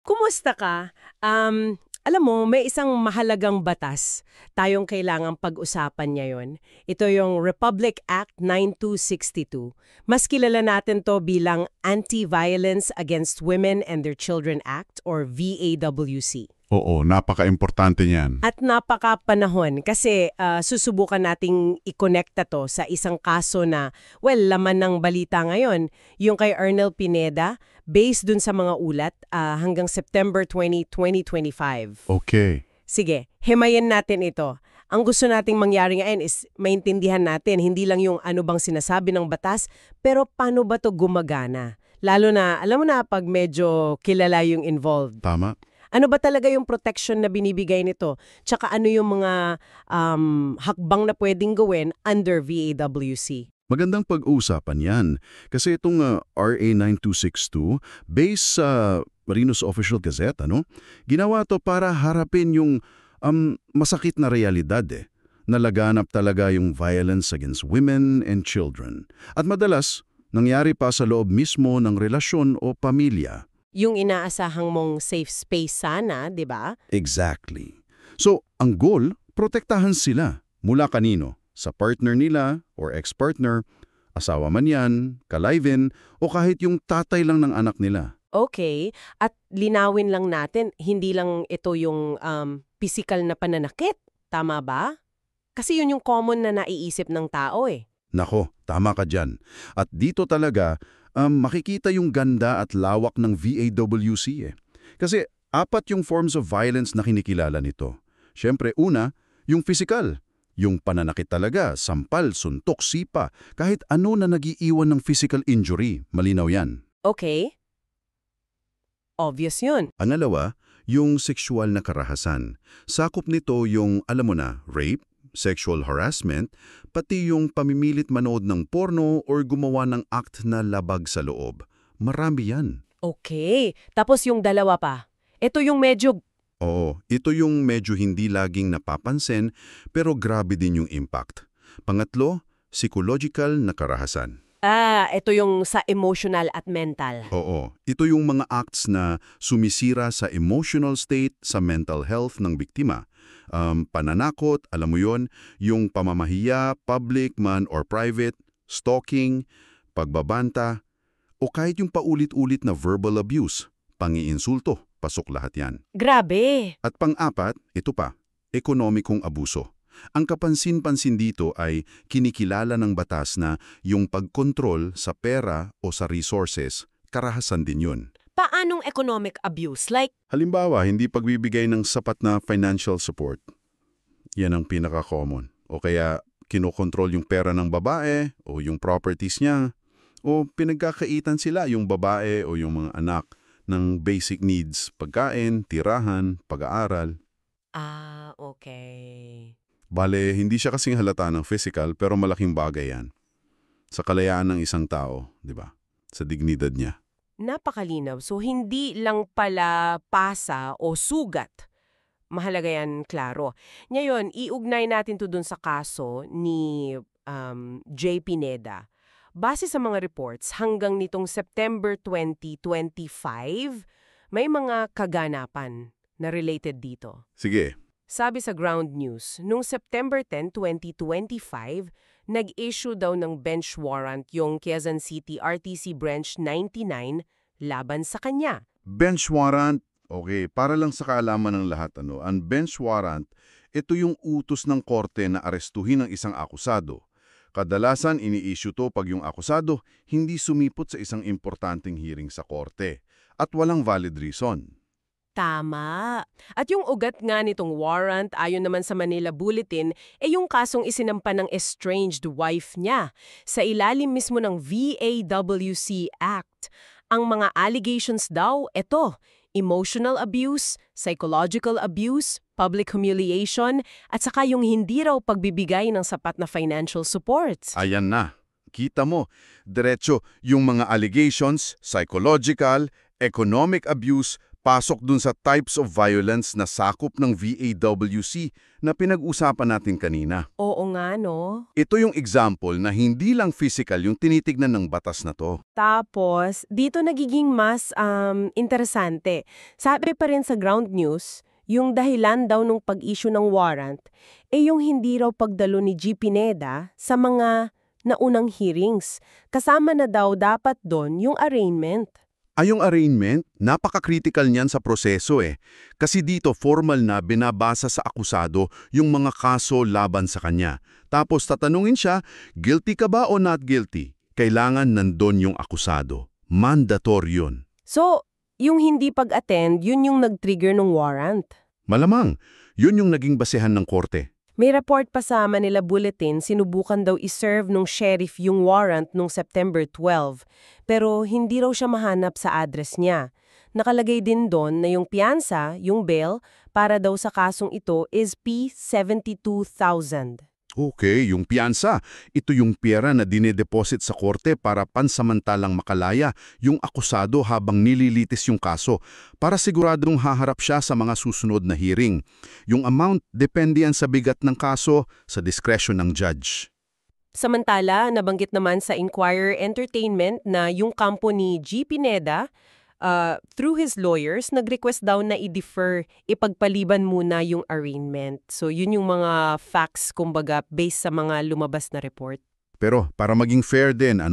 Kumusta ka? Alam mo, may isang mahalagang batas tayong kailangang pag-usapan ngayon. Ito yung Republic Act 9262. Mas kilala natin to bilang Anti-Violence Against Women and Their Children Act or VAWC. Oo, napaka-importante niyan. At napaka-panahon kasi susubukan nating i-connecta to sa isang kaso na, well, laman ng balita ngayon, yung kay Ernel Pineda, based dun sa mga ulat hanggang September 20, 2025. Okay. Sige, himayin natin ito. Ang gusto nating mangyari ngayon is maintindihan natin, hindi lang yung ano bang sinasabi ng batas, pero paano ba to gumagana? Lalo na, alam mo na pag medyo kilala yung involved. Tama. Ano ba talaga yung protection na binibigay nito? Tsaka ano yung mga hakbang na pwedeng gawin under VAWC? Magandang pag-uusapan yan. Kasi itong RA 9262, based sa Marinos Official Gazette, ginawa to para harapin yung masakit na realidad na laganap talaga yung violence against women and children. At madalas, nangyari pa sa loob mismo ng relasyon o pamilya. Yung inaasahang mong safe space sana, di ba? Exactly. So, ang goal, protektahan sila. Mula kanino? Sa partner nila or ex-partner, asawa man yan, ka-live-in, o kahit yung tatay lang ng anak nila. Okay. At linawin lang natin, hindi lang ito yung physical na pananakit. Tama ba? Kasi yun yung common na naiisip ng tao eh. Nako, tama ka dyan. At dito talaga, makikita yung ganda at lawak ng VAWC . Kasi apat yung forms of violence na kinikilala nito. Siyempre, una, yung physical. Yung pananakit talaga, sampal, suntok, sipa, kahit ano na nagiiwan ng physical injury. Malinaw yan. Okay. Obvious yun. Ang alawa, yung sexual na karahasan. Sakop nito yung, alam mo na, rape, sexual harassment, pati yung pamimilit manood ng porno or gumawa ng act na labag sa loob. Marami yan. Okay. Tapos yung dalawa pa. Ito yung medyo... Oo, ito yung medyo hindi laging napapansin pero grabe din yung impact. Pangatlo, psychological na karahasan. Ito yung sa emotional at mental. Oo, ito yung mga acts na sumisira sa emotional state, sa mental health ng biktima. Pananakot, alam mo yon, yung pamamahiya, public man or private, stalking, pagbabanta, o kahit yung paulit-ulit na verbal abuse, pangiinsulto, pasok lahat yan. Grabe! At pang-apat, ito pa, ekonomikong abuso. Ang kapansin-pansin dito ay kinikilala ng batas na yung pagkontrol sa pera o sa resources, karahasan din yun. Paanong economic abuse? Like, Halimbawa, hindi pagbibigay ng sapat na financial support. Yan ang pinaka-common. O kaya kinokontrol yung pera ng babae o yung properties niya. O pinagkakaitan sila yung babae o yung mga anak ng basic needs, pagkain, tirahan, pag-aaral. Okay. Bale, hindi siya kasing halata ng physical pero malaking bagay yan. Sa kalayaan ng isang tao, di ba? Sa dignidad niya. Napakalinaw. So, hindi lang pala pasa o sugat. Mahalaga yan, klaro. Ngayon, iugnay natin to dun sa kaso ni J. Pineda. Base sa mga reports, hanggang nitong September 2025, may mga kaganapan na related dito. Sige. Sabi sa Ground News, noong September 10, 2025, nag-issue daw ng bench warrant yung Quezon City RTC Branch 99 laban sa kanya. Bench warrant, okay, para lang sa kaalaman ng lahat, ang bench warrant, ito yung utos ng korte na arestuhin ang isang akusado. Kadalasan ini-issue to pag yung akusado hindi sumipot sa isang importanteng hearing sa korte at walang valid reason. Tama. At yung ugat nga nitong warrant, ayon naman sa Manila Bulletin, yung kasong isinampa ng estranged wife niya. Sa ilalim mismo ng VAWC Act, ang mga allegations daw, emotional abuse, psychological abuse, public humiliation, at saka yung hindi raw pagbibigay ng sapat na financial support. Ayan na. Kita mo, diretso yung mga allegations, psychological, economic abuse, pasok dun sa types of violence na sakop ng VAWC na pinag-usapan natin kanina. Oo nga, no? Ito yung example na hindi lang physical yung tinitignan ng batas na to. Tapos, dito nagiging mas interesante. Sabi pa rin sa ground news, yung dahilan daw nung pag-issue ng warrant, yung hindi raw pagdalo ni G. Pineda sa mga naunang hearings. Kasama na daw dapat doon yung arraignment. Yung arraignment, napaka-critical niyan sa proseso eh. Kasi dito formal na binabasa sa akusado yung mga kaso laban sa kanya. Tapos tatanungin siya, guilty ka ba o not guilty? Kailangan nandun yung akusado. Mandatory yun. So, yung hindi pag-attend, yun yung nag-trigger ng warrant. Malamang, yun yung naging basehan ng korte. May report pa sa Manila Bulletin, sinubukan daw iserve nung sheriff yung warrant nung September 12, pero hindi raw siya mahanap sa address niya. Nakalagay din doon na yung piyansa, yung bail, para daw sa kasong ito is P72,000. Okay, yung piyansa. Ito yung pera na dinedeposit sa korte para pansamantalang makalaya yung akusado habang nililitis yung kaso para siguradong haharap siya sa mga susunod na hearing. Yung amount, depende yan sa bigat ng kaso, sa discretion ng judge. Samantala, nabanggit naman sa Inquirer Entertainment na yung kampo ni G. Pineda, through his lawyers, nag-request daw na i-defer, ipagpaliban muna yung arraignment. So yun yung mga facts, kumbaga, based sa mga lumabas na report. Pero para maging fair din,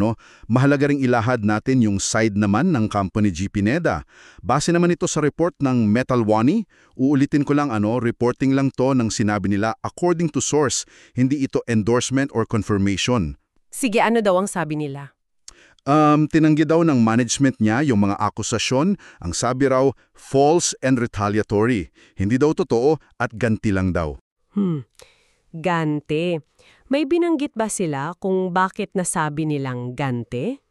mahalaga ring ilahad natin yung side naman ng kampo ni G. Pineda. Base naman ito sa report ng Metal Wani, uulitin ko lang reporting lang to ng sinabi nila according to source, hindi ito endorsement or confirmation. Sige, ano daw ang sabi nila? Tinanggi daw ng management niya yung mga akusasyon, ang sabi raw, false and retaliatory. Hindi daw totoo at ganti lang daw. Gante. May binanggit ba sila kung bakit nasabi nilang gante?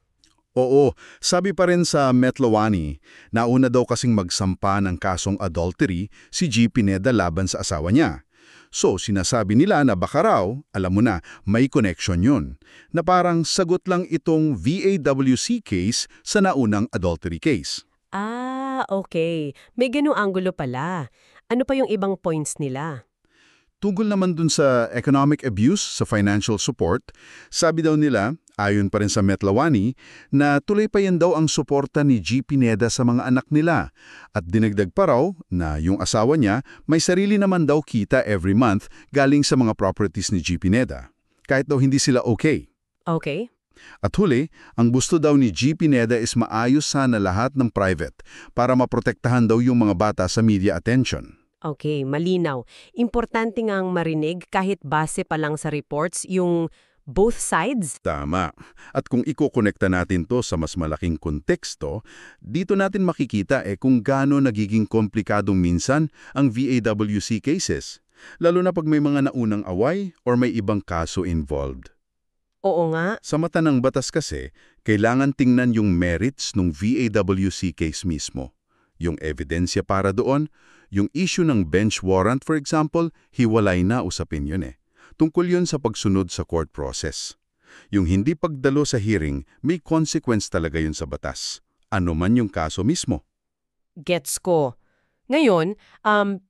Oo, sabi pa rin sa Metlawani, nauna daw kasing magsampa ng kasong adultery si G. Pineda laban sa asawa niya. So, sinasabi nila na baka raw, alam mo na, may connection yun, na parang sagot lang itong VAWC case sa naunang adultery case. Okay. May ganung anggulo pala. Ano pa yung ibang points nila? Tungkol naman dun sa economic abuse sa financial support, sabi daw nila, ayon pa rin sa Metlawani, na tuloy pa yan daw ang suporta ni G. Pineda sa mga anak nila. At dinagdag pa raw na yung asawa niya may sarili naman daw kita every month galing sa mga properties ni G. Pineda. Kahit daw hindi sila okay. Okay. At huli, ang gusto daw ni G. Pineda is maayos sana lahat ng private para maprotektahan daw yung mga bata sa media attention. Okay, malinaw. Importante ngang marinig kahit base pa lang sa reports yung both sides. Tama. At kung ikokonekta natin to sa mas malaking konteksto, dito natin makikita kung gaano nagiging komplikadong minsan ang VAWC cases, lalo na pag may mga naunang away or may ibang kaso involved. Oo nga. Sa mata ng batas kasi, kailangan tingnan yung merits ng VAWC case mismo. Yung ebidensya para doon, yung issue ng bench warrant for example, hiwalay na usapin yun Tungkol yun sa pagsunod sa court process. Yung hindi pagdalo sa hearing, may consequence talaga yun sa batas. Ano man yung kaso mismo. Gets ko. Ngayon,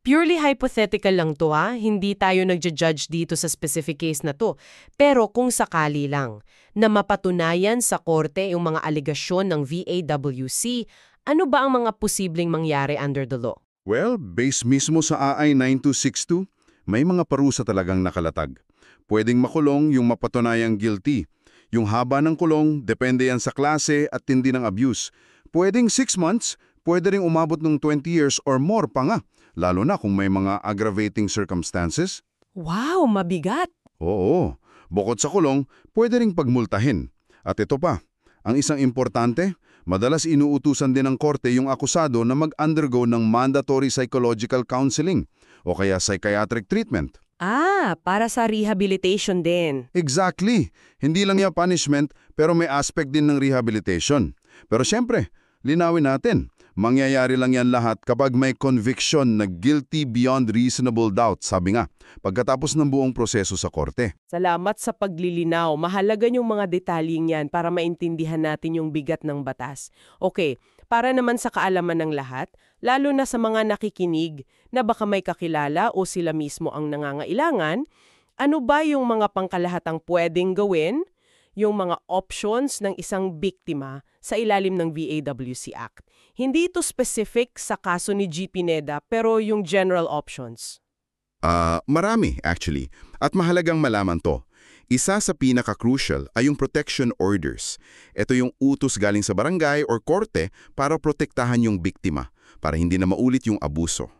purely hypothetical lang to hindi tayo nagja-judge dito sa specific case na to. Pero kung sakali lang, na mapatunayan sa korte yung mga alegasyon ng VAWC, ano ba ang mga posibleng mangyari under the law? Well, based mismo sa AI 9262, may mga parusa talagang nakalatag. Pwedeng makulong yung mapatunayang guilty. Yung haba ng kulong, depende yan sa klase at tindi ng abuse. Pwedeng 6 months, pwede ring umabot ng 20 years or more pa nga, lalo na kung may mga aggravating circumstances. Wow, mabigat! Oo, bukod sa kulong, pwede ring pagmultahin. At ito pa, ang isang importante, madalas inuutusan din ng korte yung akusado na mag-undergo ng mandatory psychological counseling o kaya psychiatric treatment. Para sa rehabilitation din. Exactly. Hindi lang yung punishment pero may aspect din ng rehabilitation. Pero siyempre, linawin natin, mangyayari lang yan lahat kapag may conviction na guilty beyond reasonable doubt, sabi nga, pagkatapos ng buong proseso sa korte. Salamat sa paglilinaw. Mahalaga yung mga detalyeng yan para maintindihan natin yung bigat ng batas. Okay, Para naman sa kaalaman ng lahat, lalo na sa mga nakikinig na baka may kakilala o sila mismo ang nangangailangan, ano ba yung mga pangkalahatang pwedeng gawin, yung mga options ng isang biktima sa ilalim ng VAWC Act? Hindi ito specific sa kaso ni G. Pineda pero yung general options. Marami actually. At mahalagang malaman to. Isa sa pinaka-crucial ay yung protection orders. Ito yung utos galing sa barangay or korte para protektahan yung biktima, para hindi na maulit yung abuso.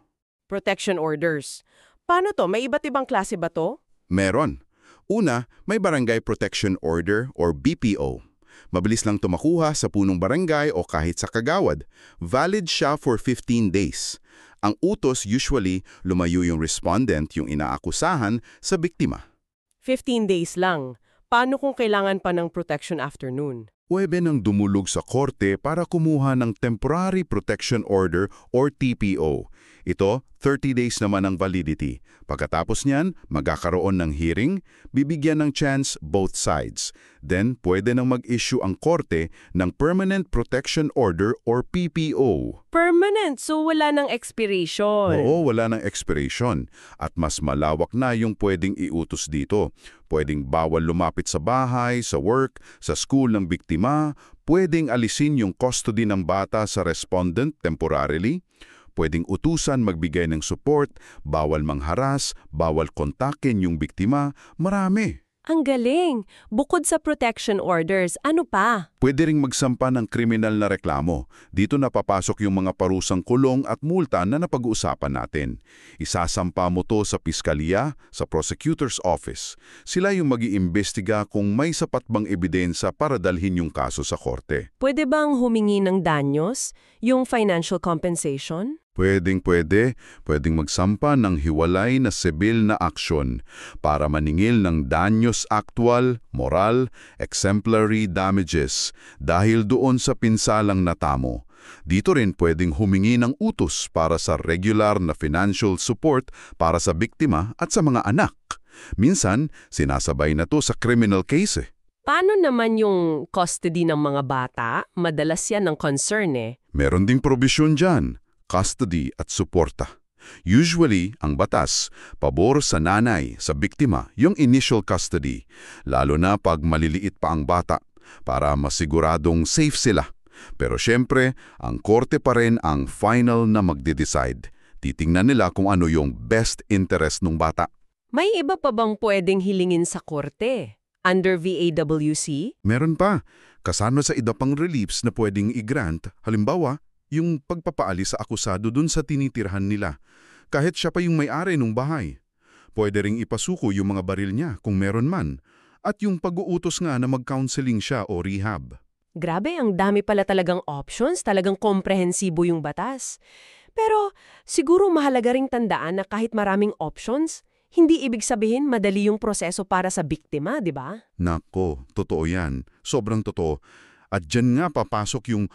Protection orders. Paano to? May iba't ibang klase ba to? Meron. Una, may Barangay Protection Order or BPO. Mabilis lang tumakuha sa punong barangay o kahit sa kagawad. Valid siya for 15 days. Ang utos usually lumayo yung respondent, yung inaakusahan, sa biktima. 15 days lang. Paano kung kailangan pa ng protection afternoon? Pwede nang dumulog sa korte para kumuha ng Temporary Protection Order or TPO. Ito, 30 days naman ang validity. Pagkatapos niyan, magkakaroon ng hearing, bibigyan ng chance both sides. Then, pwede nang mag-issue ang korte ng Permanent Protection Order or PPO. Permanent, so wala ng expiration. Oo, wala ng expiration. At mas malawak na yung pwedeng iutos dito. Pwedeng bawal lumapit sa bahay, sa work, sa school ng biktima. Pwedeng alisin yung custody ng bata sa respondent temporarily. Pwedeng utusan magbigay ng support, bawal mangharas, bawal kontakin yung biktima. Marami. Ang galing! Bukod sa protection orders, ano pa? Pwede ring magsampa ng kriminal na reklamo. Dito napapasok yung mga parusang kulong at multa na napag-uusapan natin. Isasampa mo to sa piskalya, sa prosecutor's office. Sila yung mag-iimbestiga kung may sapat bang ebidensya para dalhin yung kaso sa korte. Pwede bang humingi ng danyos? Yung financial compensation? Pwedeng magsampa ng hiwalay na sibil na aksyon para maningil ng danyos aktwal, moral, exemplary damages dahil doon sa pinsalang natamo. Dito rin pwedeng humingi ng utos para sa regular na financial support para sa biktima at sa mga anak. Minsan, sinasabay na to sa criminal case. Paano naman yung custody ng mga bata? Madalas yan ng concern eh. Meron ding probisyon dyan. Custody at suporta. Usually, ang batas, pabor sa nanay, sa biktima, yung initial custody, lalo na pag maliliit pa ang bata, para masiguradong safe sila. Pero syempre, ang korte pa rin ang final na magde-decide. Titingnan nila kung ano yung best interest ng bata. May iba pa bang pwedeng hilingin sa korte? Under VAWC? Meron pa. Kasano sa iba pang reliefs na pwedeng i-grant, halimbawa, yung pagpapaalis sa akusado dun sa tinitirhan nila, kahit siya pa yung may-ari ng bahay. Pwede ring ipasuko yung mga baril niya kung meron man, at yung pag-uutos nga na mag-counseling siya o rehab. Grabe, ang dami pala talagang options, talagang komprehensibo yung batas. Pero siguro mahalaga ring tandaan na kahit maraming options, hindi ibig sabihin madali yung proseso para sa biktima, di ba? Nako, totoo yan. Sobrang totoo. At dyan nga papasok yung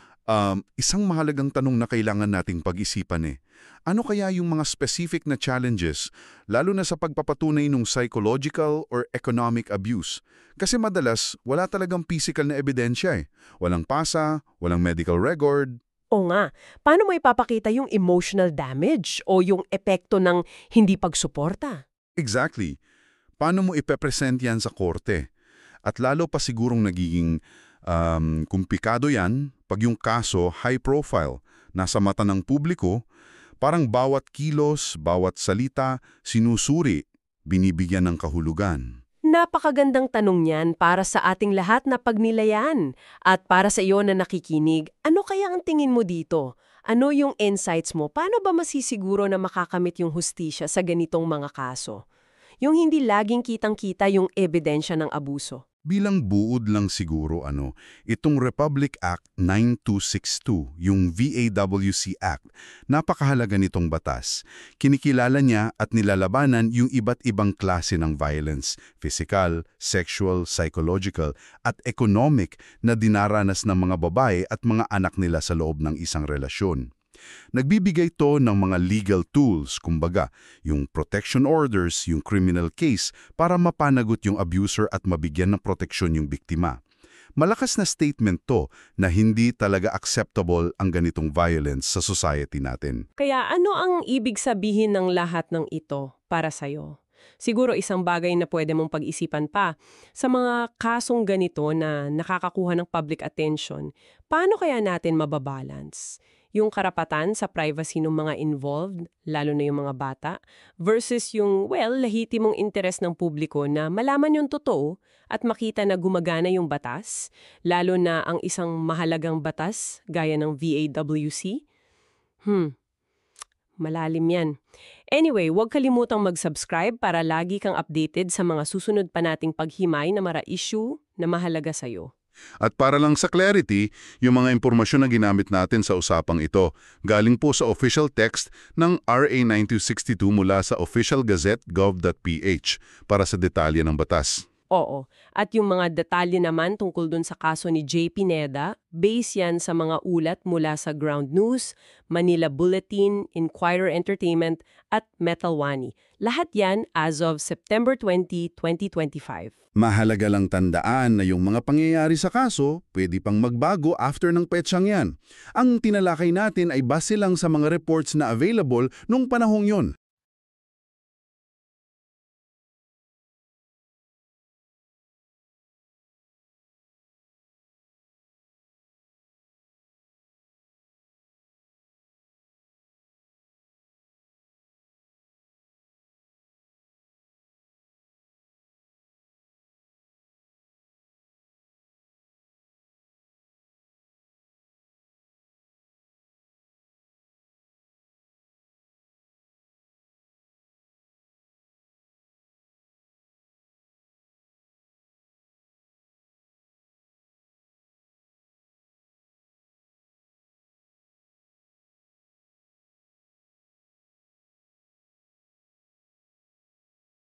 isang mahalagang tanong na kailangan nating pag-isipan eh. Ano kaya yung mga specific na challenges, lalo na sa pagpapatunay ng psychological or economic abuse? Kasi madalas, wala talagang physical na ebidensya eh. Walang pasa, walang medical record. O nga, paano mo ipapakita yung emotional damage o yung epekto ng hindi pagsuporta? Exactly. Paano mo ipepresent yan sa korte? At lalo pa sigurong nagiging kumplikado yan pag yung kaso high profile, nasa mata ng publiko, parang bawat kilos, bawat salita, sinusuri, binibigyan ng kahulugan. Napakagandang tanong niyan para sa ating lahat na pagnilayan. At para sa iyo na nakikinig, ano kaya ang tingin mo dito? Ano yung insights mo? Paano ba masisiguro na makakamit yung hustisya sa ganitong mga kaso? Yung hindi laging kitang-kita yung ebidensya ng abuso. Bilang buod lang siguro itong Republic Act 9262, yung VAWC Act, napakahalaga nitong batas. Kinikilala niya at nilalabanan yung iba't ibang klase ng violence, physical, sexual, psychological, at economic na dinaranas ng mga babae at mga anak nila sa loob ng isang relasyon. Nagbibigay to ng mga legal tools, kumbaga, yung protection orders, yung criminal case, para mapanagot yung abuser at mabigyan ng proteksyon yung biktima. Malakas na statement to na hindi talaga acceptable ang ganitong violence sa society natin. Kaya ano ang ibig sabihin ng lahat ng ito para sa'yo? Siguro isang bagay na pwede mong pag-isipan pa, sa mga kasong ganito na nakakakuha ng public attention, paano kaya natin mababalance? Yung karapatan sa privacy ng mga involved, lalo na yung mga bata, versus yung, lehitimong interes ng publiko na malaman yung totoo at makita na gumagana yung batas, lalo na ang isang mahalagang batas gaya ng VAWC? Malalim yan. Anyway, huwag kalimutang mag-subscribe para lagi kang updated sa mga susunod pa nating paghimay na issue na mahalaga sa'yo. At para lang sa clarity, yung mga impormasyon na ginamit natin sa usapang ito, galing po sa official text ng RA 9262 mula sa officialgazette.gov.ph para sa detalye ng batas. Oo. At yung mga detalye naman tungkol dun sa kaso ni J. Pineda, base yan sa mga ulat mula sa Ground News, Manila Bulletin, Inquirer Entertainment, at Metalwani. Lahat yan as of September 20, 2025. Mahalaga lang tandaan na yung mga pangyayari sa kaso pwede pang magbago after ng petsang yan. Ang tinalakay natin ay base lang sa mga reports na available nung panahong yon.